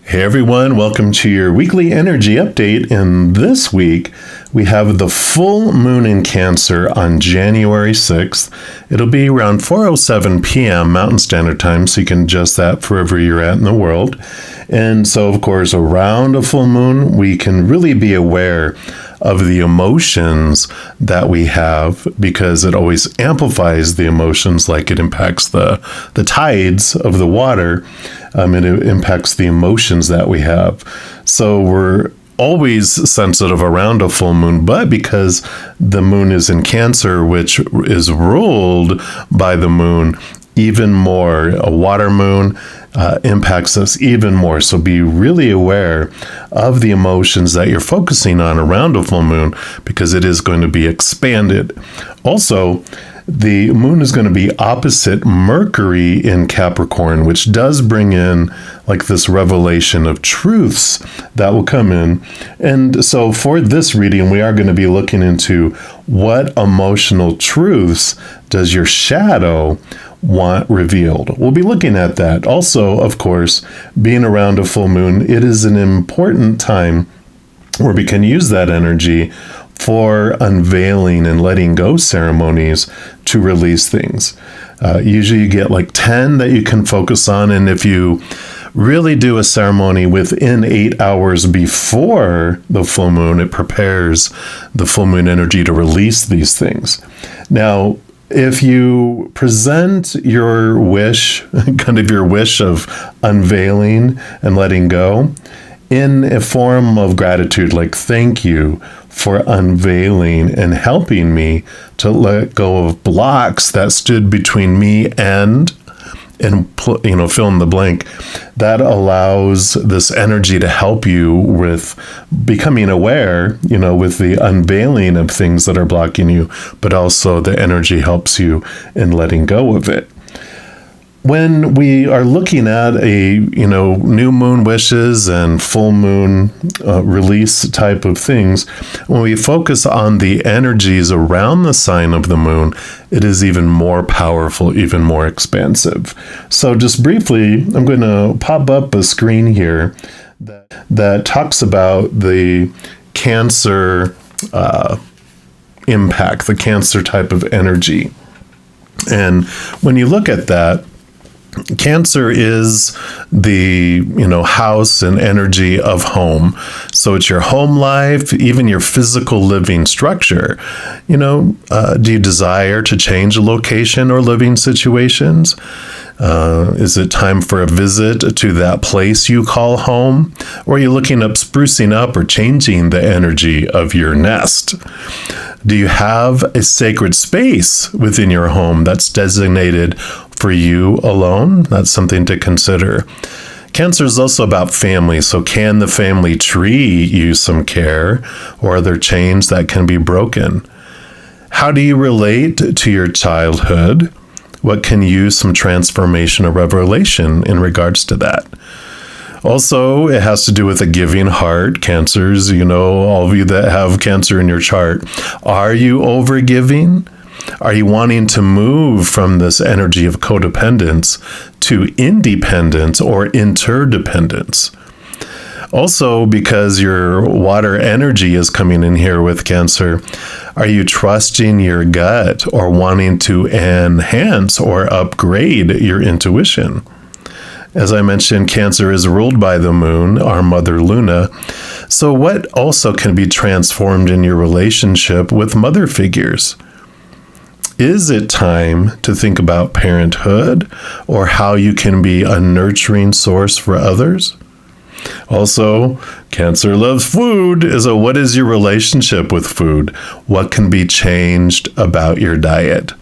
Hey everyone, welcome to your weekly energy update. And this week we have the full moon in Cancer on January 6th. It'll be around 4:07 p.m. Mountain Standard Time, so you can adjust that for wherever you're at in the world. And so, of course, around a full moon, we can really be aware of the emotions that we have, because it always amplifies the emotions, like it impacts the tides of the water. It impacts the emotions that we have. So we're always sensitive around a full moon, but because the moon is in Cancer, which is ruled by the moon, even more. A water moon impacts us even more. So be really aware of the emotions that you're focusing on around a full moon, because it is going to be expanded. Also, the moon is going to be opposite Mercury in Capricorn, which does bring in like this revelation of truths that will come in. And so for this reading, we are going to be looking into what emotional truths does your shadow want revealed. We'll be looking at that. Also, of course, being around a full moon, it is an important time where we can use that energy for unveiling and letting go ceremonies to release things. Usually you get like 10 that you can focus on, and if you really do a ceremony within 8 hours before the full moon, it prepares the full moon energy to release these things. Now, if you present your wish, kind of your wish of unveiling and letting go, in a form of gratitude, like thank you for unveiling and helping me to let go of blocks that stood between me and fill in the blank, that allows this energy to help you with becoming aware, with the unveiling of things that are blocking you, but also the energy helps you in letting go of it. When we are looking at a, new moon wishes and full moon release type of things, when we focus on the energies around the sign of the moon, it is even more powerful, even more expansive. So just briefly, I'm going to pop up a screen here that talks about the Cancer impact, the Cancer type of energy. And when you look at that, Cancer is the, house and energy of home. So it's your home life, even your physical living structure. Do you desire to change a location or living situations? Is it time for a visit to that place you call home? Or are you looking up sprucing up or changing the energy of your nest? Do you have a sacred space within your home that's designated for you alone? That's something to consider. Cancer is also about family. So can the family tree use some care, or are there chains that can be broken? How do you relate to your childhood? What can use some transformation or revelation in regards to that? Also, it has to do with a giving heart. Cancers, all of you that have Cancer in your chart, are you overgiving? Are you wanting to move from this energy of codependence to independence or interdependence? Also, because your water energy is coming in here with Cancer, are you trusting your gut or wanting to enhance or upgrade your intuition? As I mentioned, Cancer is ruled by the moon, our mother Luna. So what also can be transformed in your relationship with mother figures? Is it time to think about parenthood or how you can be a nurturing source for others? Also, Cancer loves food. What is your relationship with food? What can be changed about your diet?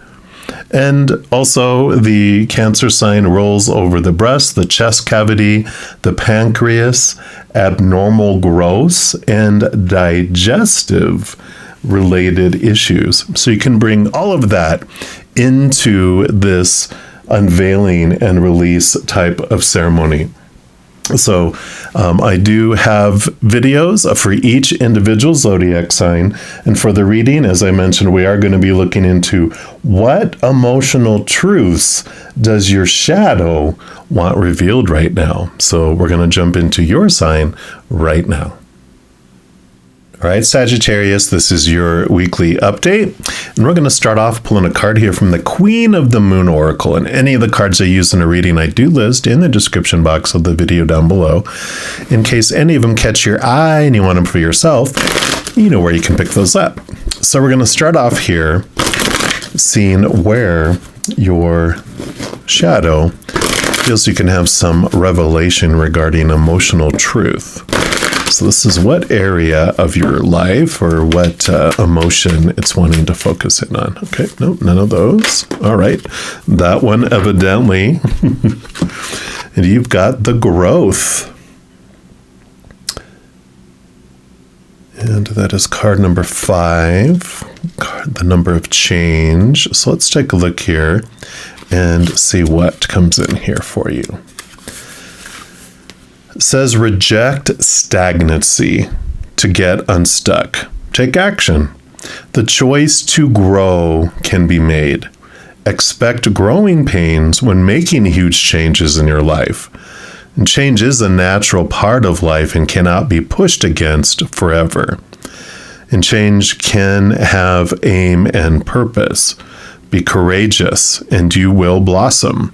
And also, the Cancer sign rolls over the breast, the chest cavity, the pancreas, abnormal growths, and digestive related issues. So you can bring all of that into this unveiling and release type of ceremony. So I do have videos for each individual zodiac sign. And for the reading, as I mentioned, we are going to be looking into what emotional truths does your shadow want revealed right now. So we're going to jump into your sign right now. All right, Sagittarius, this is your weekly update. And we're going to start off pulling a card here from the Queen of the Moon Oracle. And any of the cards I use in a reading, I do list in the description box of the video down below. In case any of them catch your eye and you want them for yourself, you know where you can pick those up. So we're going to start off here seeing where your shadow feels you can have some revelation regarding emotional truth. So this is what area of your life or what emotion it's wanting to focus in on. Okay, nope, none of those. All right, that one evidently. And you've got the growth. And that is card number 5, the number of change. So let's take a look here and see what comes in here for you. It says reject stagnancy to get unstuck. Take action. The choice to grow can be made. Expect growing pains when making huge changes in your life. And change is a natural part of life and cannot be pushed against forever. And change can have aim and purpose. Be courageous and you will blossom.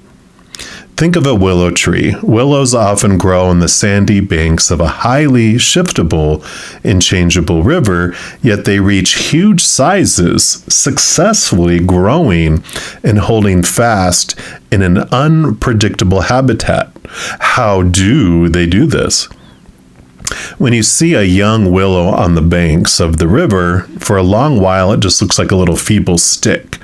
Think of a willow tree. Willows often grow on the sandy banks of a highly shiftable and changeable river, yet they reach huge sizes, successfully growing and holding fast in an unpredictable habitat. How do they do this? When you see a young willow on the banks of the river, for a long while it just looks like a little feeble stick.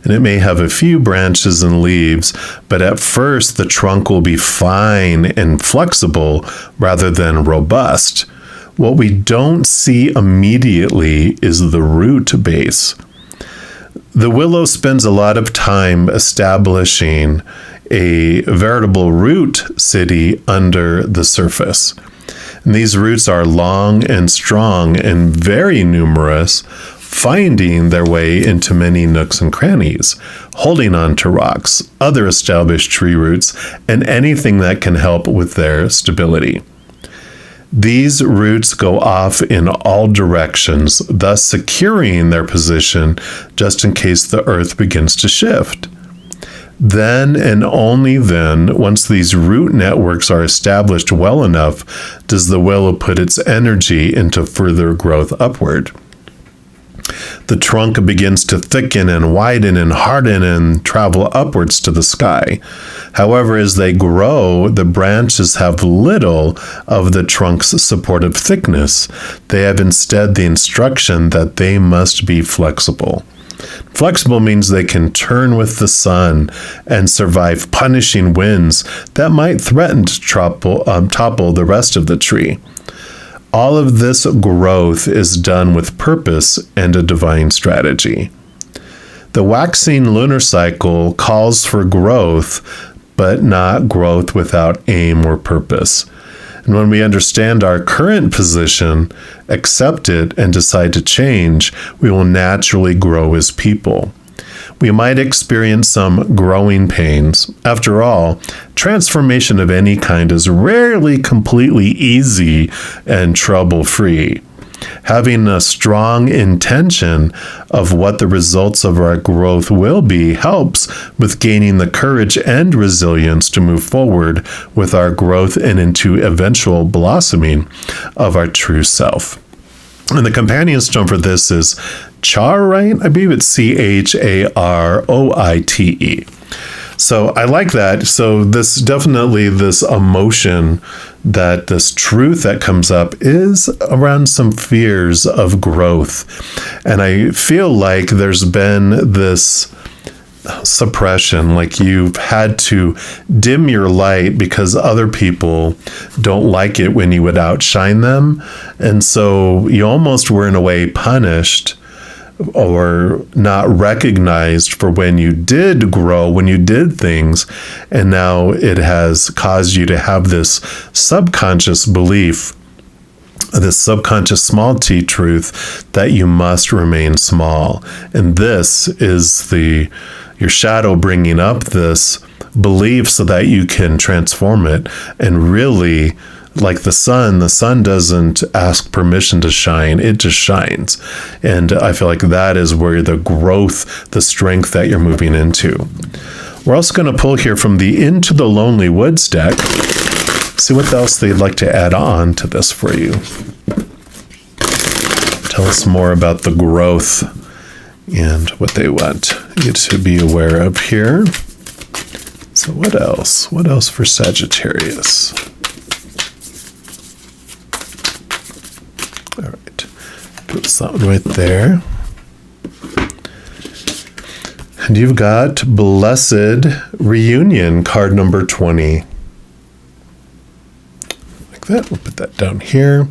And it may have a few branches and leaves, but at first the trunk will be fine and flexible rather than robust. What we don't see immediately is the root base. The willow spends a lot of time establishing a veritable root city under the surface. And these roots are long and strong and very numerous, finding their way into many nooks and crannies, holding on to rocks, other established tree roots, and anything that can help with their stability. These roots go off in all directions, thus securing their position just in case the earth begins to shift. Then and only then, once these root networks are established well enough, does the willow put its energy into further growth upward. The trunk begins to thicken and widen and harden and travel upwards to the sky. However, as they grow, the branches have little of the trunk's supportive thickness. They have instead the instruction that they must be flexible. Flexible means they can turn with the sun and survive punishing winds that might threaten to topple the rest of the tree. All of this growth is done with purpose and a divine strategy. The waxing lunar cycle calls for growth, but not growth without aim or purpose. And when we understand our current position, accept it, and decide to change, we will naturally grow as people. We might experience some growing pains. After all, transformation of any kind is rarely completely easy and trouble-free. Having a strong intention of what the results of our growth will be helps with gaining the courage and resilience to move forward with our growth and into eventual blossoming of our true self. And the companion stone for this is Charite. I believe it's Charroite. So I like that. So this definitely, this emotion, that this truth that comes up is around some fears of growth. And I feel like there's been this suppression, like you've had to dim your light because other people don't like it when you would outshine them. And so you almost were in a way punished or not recognized for when you did grow, when you did things, and now it has caused you to have this subconscious belief, this subconscious small t truth that you must remain small. And this is your shadow bringing up this belief so that you can transform it. And really, like the sun doesn't ask permission to shine, it just shines. And I feel like that is where the growth, the strength that you're moving into. We're also going to pull here from the Into the Lonely Woods deck, see what else they'd like to add on to this for you. Tell us more about the growth and what they want you to be aware of here. So what else? What else for Sagittarius? All right, put something right there. And you've got Blessed Reunion, card number 20. Like that, we'll put that down here.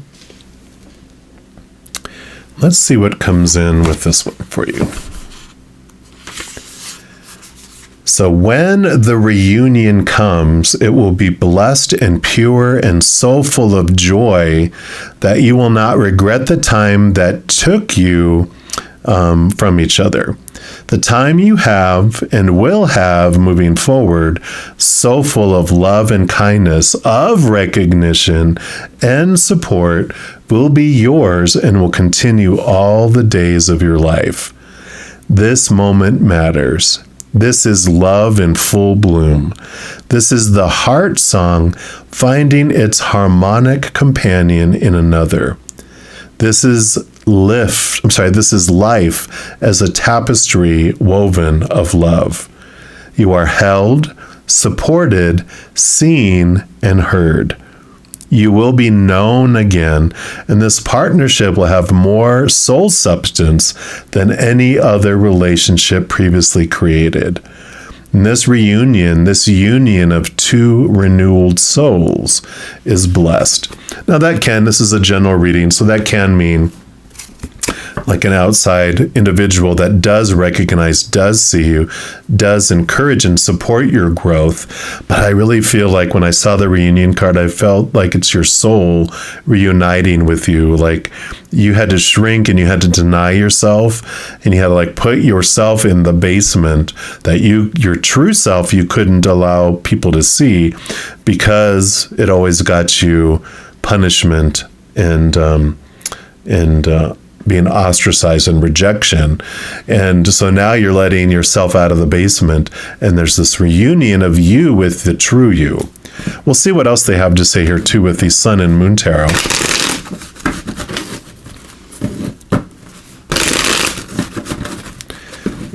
Let's see what comes in with this one for you. So when the reunion comes, it will be blessed and pure and so full of joy that you will not regret the time that took you from each other. The time you have and will have moving forward, so full of love and kindness, of recognition and support, will be yours and will continue all the days of your life. This moment matters. This is love in full bloom. This is the heart song finding its harmonic companion in another. This is life as a tapestry woven of love. You are held, supported, seen, and heard. You will be known again, and this partnership will have more soul substance than any other relationship previously created. And this reunion, this union of two renewed souls is blessed. Now this is a general reading, so that can mean like an outside individual that does recognize, does see you, does encourage and support your growth. But I really feel like when I saw the reunion card, I felt like it's your soul reuniting with you. Like you had to shrink and you had to deny yourself and you had to like put yourself in the basement that your true self, you couldn't allow people to see because it always got you punishment and being ostracized and rejection. And so now you're letting yourself out of the basement and there's this reunion of you with the true you. We'll see what else they have to say here too with the Sun and Moon Tarot.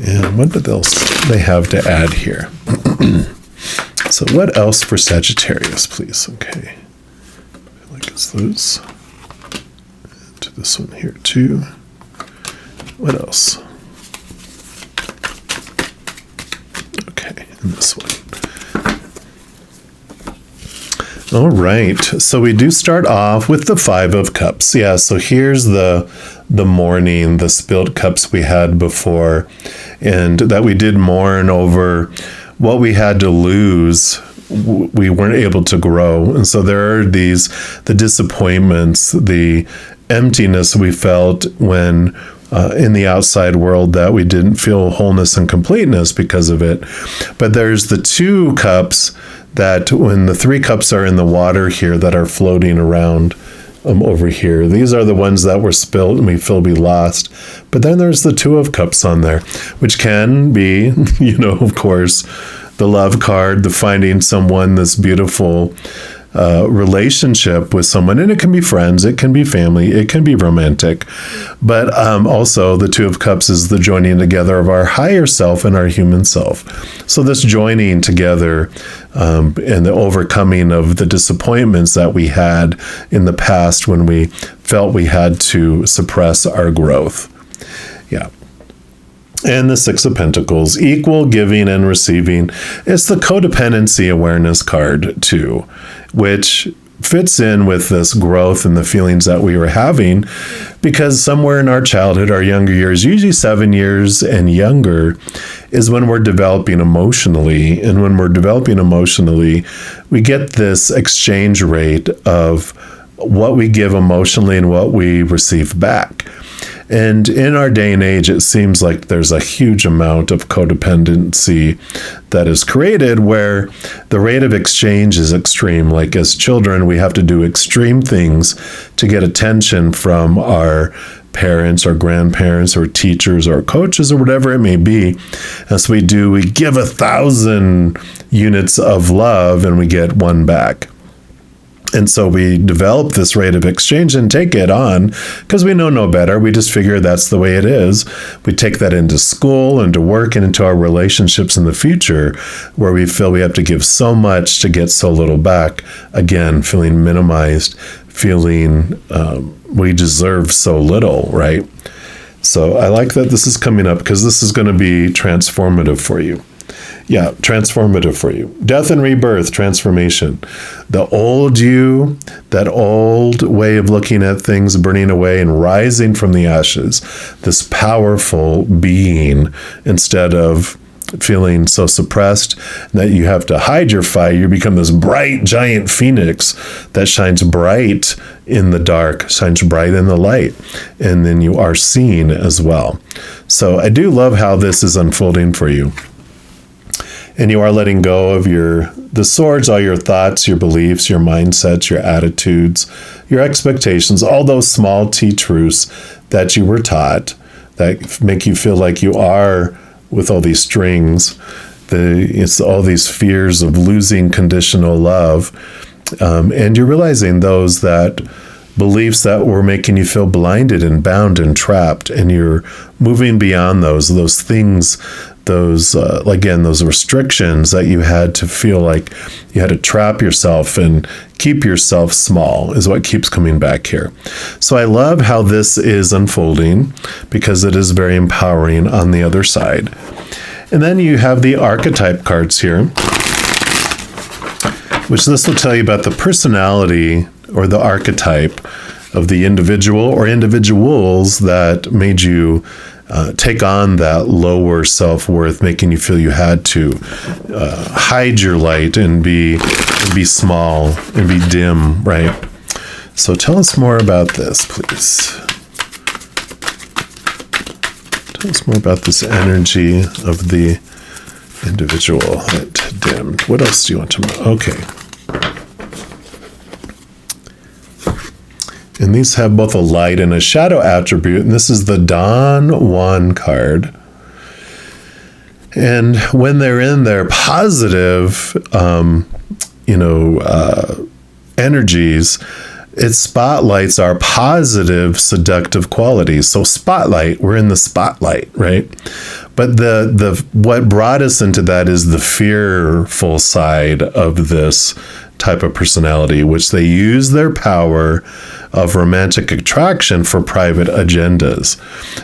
And what else they have to add here? So what else for Sagittarius, please? Okay. Like it's those. This one here too. What else? Okay, and this one. All right, so we do start off with the Five of Cups. Yeah, so here's the mourning, the spilled cups we had before, and that we did mourn over what we had to lose. We weren't able to grow, and so there are the disappointments, the emptiness we felt when in the outside world that we didn't feel wholeness and completeness because of it. But there's the two cups that when the three cups are in the water here that are floating around over here, these are the ones that were spilled and we feel we lost. But then there's the Two of Cups on there, which can be, of course, the love card, the finding someone, this beautiful relationship with someone, and it can be friends, it can be family, it can be romantic, but also the Two of Cups is the joining together of our higher self and our human self. So this joining together and the overcoming of the disappointments that we had in the past when we felt we had to suppress our growth. Yeah. And the Six of Pentacles, equal giving and receiving. It's the codependency awareness card too, which fits in with this growth and the feelings that we were having, because somewhere in our childhood, our younger years, usually 7 years and younger, is when we're developing emotionally. And when we're developing emotionally, we get this exchange rate of what we give emotionally and what we receive back. And in our day and age, it seems like there's a huge amount of codependency that is created where the rate of exchange is extreme. Like as children, we have to do extreme things to get attention from our parents or grandparents or teachers or coaches or whatever it may be. As we give 1,000 units of love and we get one back. And so we develop this rate of exchange and take it on because we know no better. We just figure that's the way it is. We take that into school, into work, and into our relationships in the future, where we feel we have to give so much to get so little back. Again, feeling minimized, feeling we deserve so little, right? So I like that this is coming up because this is going to be transformative for you. Yeah, transformative for you. Death and rebirth, transformation. The old you, that old way of looking at things burning away and rising from the ashes, this powerful being, instead of feeling so suppressed that you have to hide your fire, you become this bright, giant phoenix that shines bright in the dark, shines bright in the light, and then you are seen as well. So I do love how this is unfolding for you. And you are letting go of the swords, all your thoughts, your beliefs, your mindsets, your attitudes, your expectations, all those small T truths that you were taught that make you feel like you are with all these strings. It's all these fears of losing conditional love. And you're realizing those beliefs that were making you feel blinded and bound and trapped. And you're moving beyond those things, those restrictions that you had to feel like you had to trap yourself and keep yourself small is what keeps coming back here. So I love how this is unfolding because it is very empowering on the other side. And then you have the archetype cards here, which this will tell you about the personality or the archetype of the individual or individuals that made you take on that lower self-worth, making you feel you had to hide your light and be small and be dim, right? So tell us more about this, please. Tell us more about this energy of the individual that dimmed. What else do you want to know? Okay. And these have both a light and a shadow attribute. And this is the Don Juan card. And when they're in their positive, energies, it spotlights our positive, seductive qualities. So spotlight, we're in the spotlight, right? But what brought us into that is the fearful side of this type of personality, which they use their power of romantic attraction for private agendas.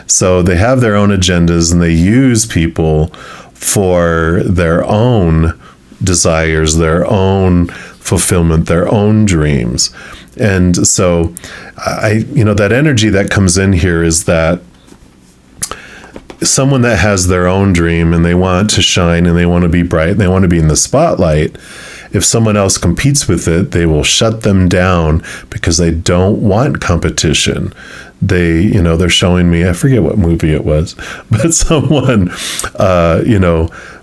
So they have their own agendas and they use people for their own desires, their own fulfillment, their own dreams. And so that energy that comes in here is that someone that has their own dream and they want to shine and they want to be bright and they want to be in the spotlight. If someone else competes with it, they will shut them down because they don't want competition. They're showing me, I forget what movie it was, but someone,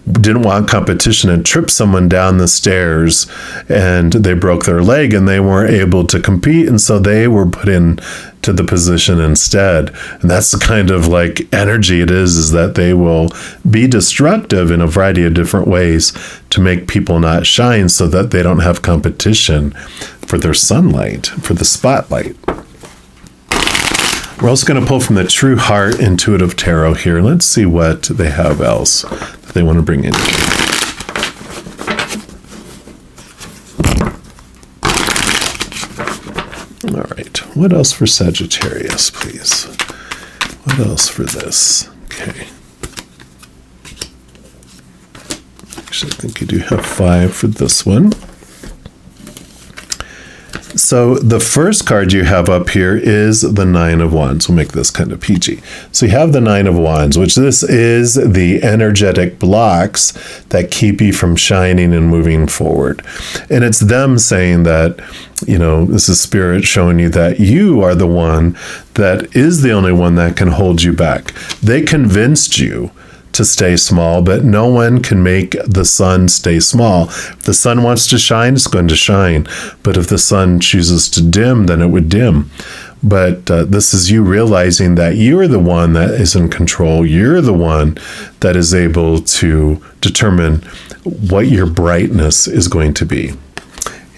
didn't want competition and tripped someone down the stairs and they broke their leg and they weren't able to compete. And so they were put in to the position instead. And that's the kind of like energy it is that they will be destructive in a variety of different ways to make people not shine so that they don't have competition for their sunlight, for the spotlight. We're also going to pull from the True Heart Intuitive Tarot here. Let's see what they have else that they want to bring in. All right. What else for Sagittarius, please? What else for this? Okay. Actually, I think you do have 5 for this one. So the first card you have up here is the Nine of Wands. We'll make this kind of PG. So you have the Nine of Wands, which this is the energetic blocks that keep you from shining and moving forward. And it's them saying that, you know, this is Spirit showing you that you are the one that is the only one that can hold you back. They convinced you to stay small, but no one can make the sun stay small. If the sun wants to shine, it's going to shine. But if the sun chooses to dim, then it would dim. But this is you realizing that you're the one that is in control. You're the one that is able to determine what your brightness is going to be.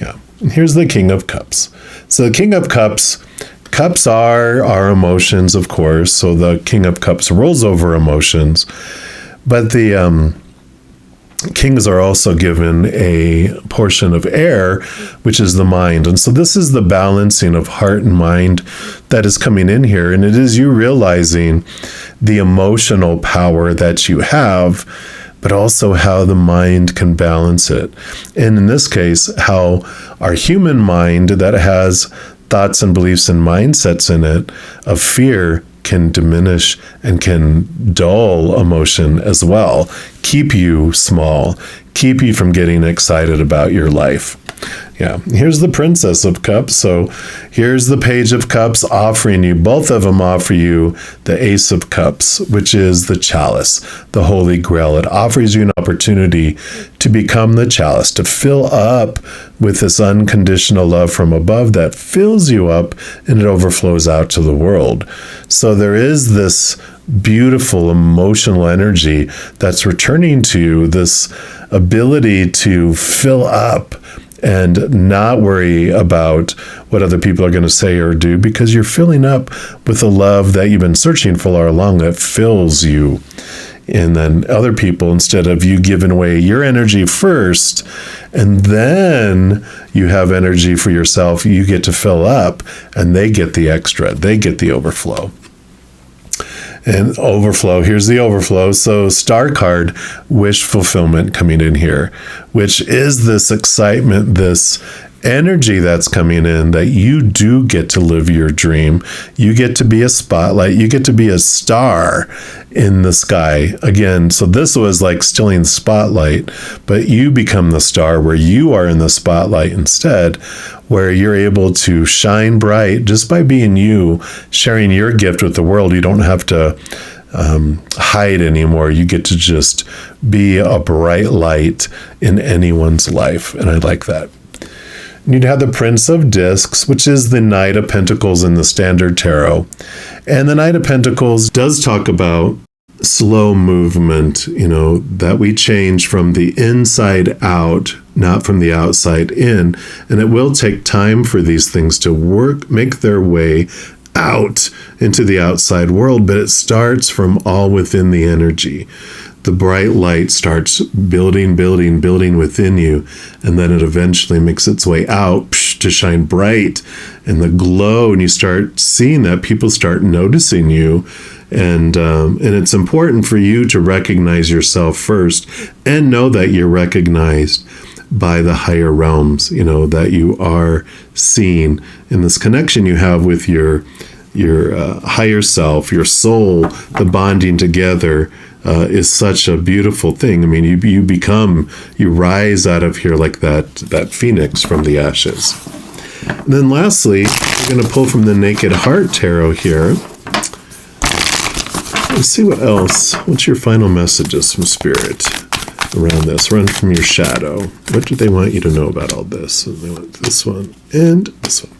Yeah. And here's the King of Cups. So the King of Cups, cups are our emotions, of course. So the King of Cups rolls over emotions. But the kings are also given a portion of air, which is the mind. And so this is the balancing of heart and mind that is coming in here. And it is you realizing the emotional power that you have, but also how the mind can balance it. And in this case, how our human mind that has thoughts and beliefs and mindsets in it of fear can diminish and can dull emotion as well, keep you small, keep you from getting excited about your life. Yeah, here's the Princess of Cups. So here's the Page of Cups offering you, both of them offer you the Ace of Cups, which is the chalice, the Holy Grail. It offers you an opportunity to become the chalice, to fill up with this unconditional love from above that fills you up and it overflows out to the world. So there is this beautiful emotional energy that's returning to you, this ability to fill up and not worry about what other people are going to say or do, because you're filling up with the love that you've been searching for all along that fills you. And then other people, instead of you giving away your energy first, and then you have energy for yourself, you get to fill up, and they get the extra, they get the overflow. And overflow, here's the overflow. So star card, wish fulfillment coming in here, which is this excitement, this energy that's coming in that you do get to live your dream. You get to be a spotlight. You get to be a star in the sky. Again, so this was like stealing the spotlight, but you become the star where you are in the spotlight instead, where you're able to shine bright just by being you, sharing your gift with the world. You don't have to hide anymore. You get to just be a bright light in anyone's life. And I like that. You'd have the Prince of Discs, which is the Knight of Pentacles in the Standard Tarot. And the Knight of Pentacles does talk about slow movement, you know, that we change from the inside out, not from the outside in. And it will take time for these things to work, make their way out into the outside world, but it starts from all within the energy. The bright light starts building within you, and then it eventually makes its way out to shine bright, and the glow, and you start seeing that people start noticing you, and it's important for you to recognize yourself first and know that you're recognized by the higher realms, you know, that you are seen in this connection you have with your higher self, your soul. The bonding together is such a beautiful thing. I mean, you rise out of here like that phoenix from the ashes. And then lastly, we're going to pull from the Naked Heart Tarot here. Let's see what else. What's your final messages from Spirit around this? Run from your shadow. What do they want you to know about all this? So they want this one and this one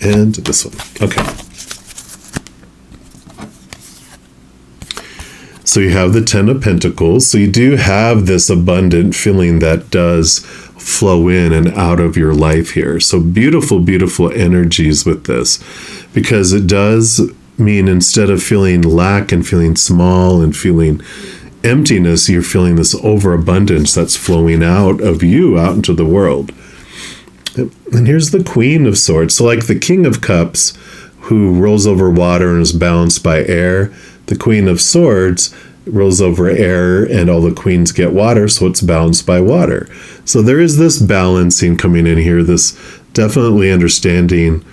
and this one. Okay. So you have the Ten of Pentacles. So you do have this abundant feeling that does flow in and out of your life here. So beautiful, beautiful energies with this, because it does mean instead of feeling lack and feeling small and feeling emptiness, you're feeling this overabundance that's flowing out of you out into the world. And here's the Queen of Swords. So like the King of Cups, who rolls over water and is balanced by air, the Queen of Swords rolls over air and all the queens get water, so it's balanced by water. So there is this balancing coming in here, this definitely understanding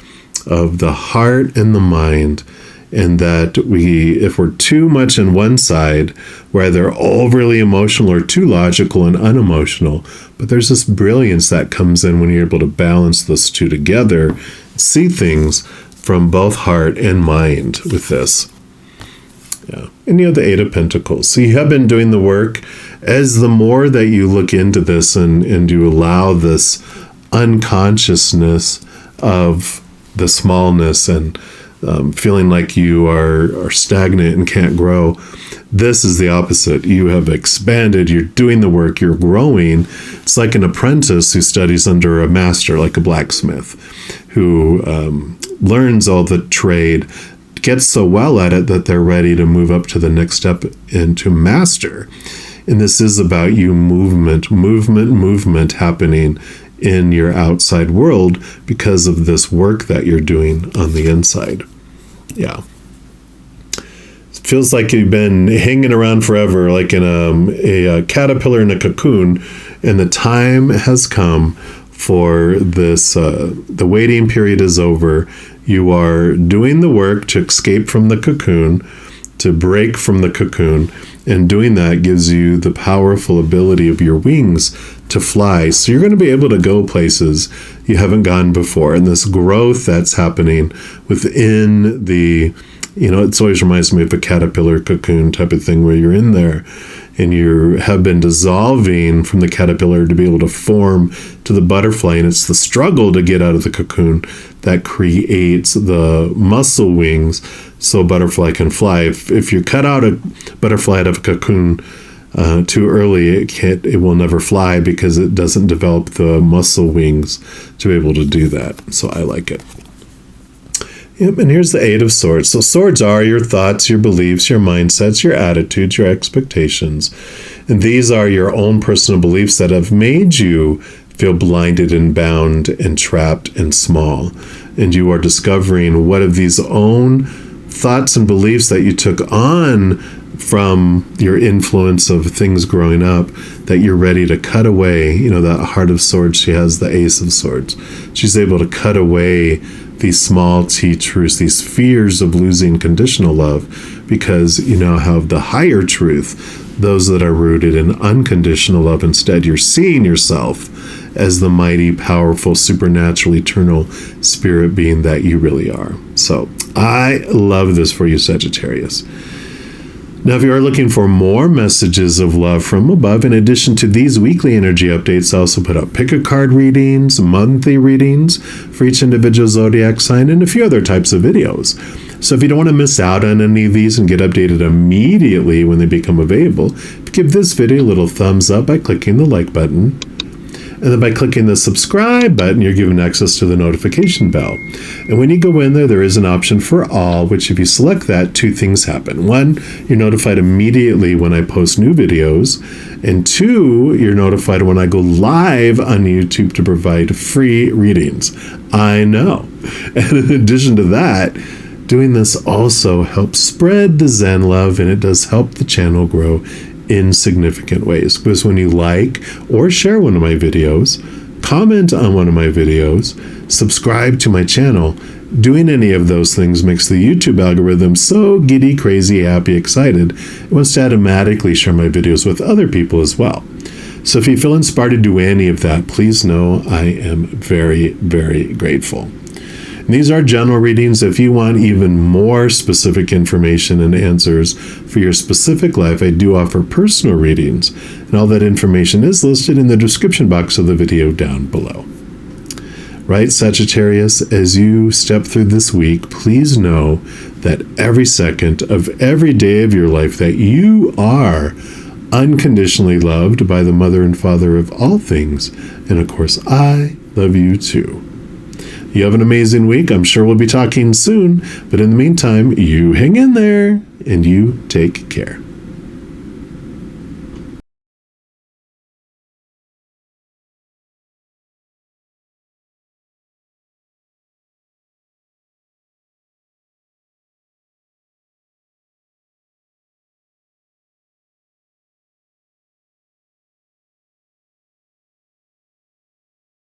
of the heart and the mind, and that if we're too much on one side, we're either overly emotional or too logical and unemotional. But there's this brilliance that comes in when you're able to balance those two together, see things from both heart and mind with this. Yeah. And you have the Eight of Pentacles. So you have been doing the work. As the more that you look into this and you allow this unconsciousness of the smallness and feeling like you are stagnant and can't grow, this is the opposite. You have expanded, you're doing the work, you're growing. It's like an apprentice who studies under a master, like a blacksmith, who learns all the trade, gets so well at it that they're ready to move up to the next step into master. And this is about you movement happening in your outside world because of this work that you're doing on the inside. Yeah. It feels like you've been hanging around forever, like in a caterpillar in a cocoon, and the time has come for this. The waiting period is over. You are doing the work to escape from the cocoon, to break from the cocoon, and doing that gives you the powerful ability of your wings to fly. So you're going to be able to go places you haven't gone before. And this growth that's happening within the, it always reminds me of a caterpillar cocoon type of thing where you're in there and you have been dissolving from the caterpillar to be able to form to the butterfly. And it's the struggle to get out of the cocoon that creates the muscle wings so a butterfly can fly. If you cut out a butterfly out of a cocoon too early, it will never fly because it doesn't develop the muscle wings to be able to do that. So I like it. Yep, and here's the Eight of Swords. So swords are your thoughts, your beliefs, your mindsets, your attitudes, your expectations. And these are your own personal beliefs that have made you feel blinded and bound and trapped and small. And you are discovering what of these own thoughts and beliefs that you took on from your influence of things growing up that you're ready to cut away. That Heart of Swords, she has the Ace of Swords. She's able to cut away these small T truths, these fears of losing conditional love, because you now have the higher truth, those that are rooted in unconditional love. Instead, you're seeing yourself as the mighty, powerful, supernatural, eternal spirit being that you really are. So I love this for you, Sagittarius. Now, if you are looking for more messages of love from above, in addition to these weekly energy updates, I also put up pick-a-card readings, monthly readings for each individual zodiac sign, and a few other types of videos. So if you don't want to miss out on any of these and get updated immediately when they become available, give this video a little thumbs up by clicking the like button. And then by clicking the subscribe button, you're given access to the notification bell. And when you go in there, there is an option for all, which if you select that, two things happen. One, you're notified immediately when I post new videos. And two, you're notified when I go live on YouTube to provide free readings. I know. And in addition to that, doing this also helps spread the Zen love, and it does help the channel grow in significant ways. Because when you like or share one of my videos, comment on one of my videos, subscribe to my channel, doing any of those things makes the YouTube algorithm so giddy, crazy, happy, excited, it wants to automatically share my videos with other people as well. So if you feel inspired to do any of that, please know I am very, very grateful. And these are general readings. If you want even more specific information and answers for your specific life, I do offer personal readings, and all that information is listed in the description box of the video down below. Right, Sagittarius, as you step through this week, please know that every second of every day of your life that you are unconditionally loved by the Mother and Father of all things. And of course, I love you too. You have an amazing week. I'm sure we'll be talking soon. But in the meantime, you hang in there and you take care.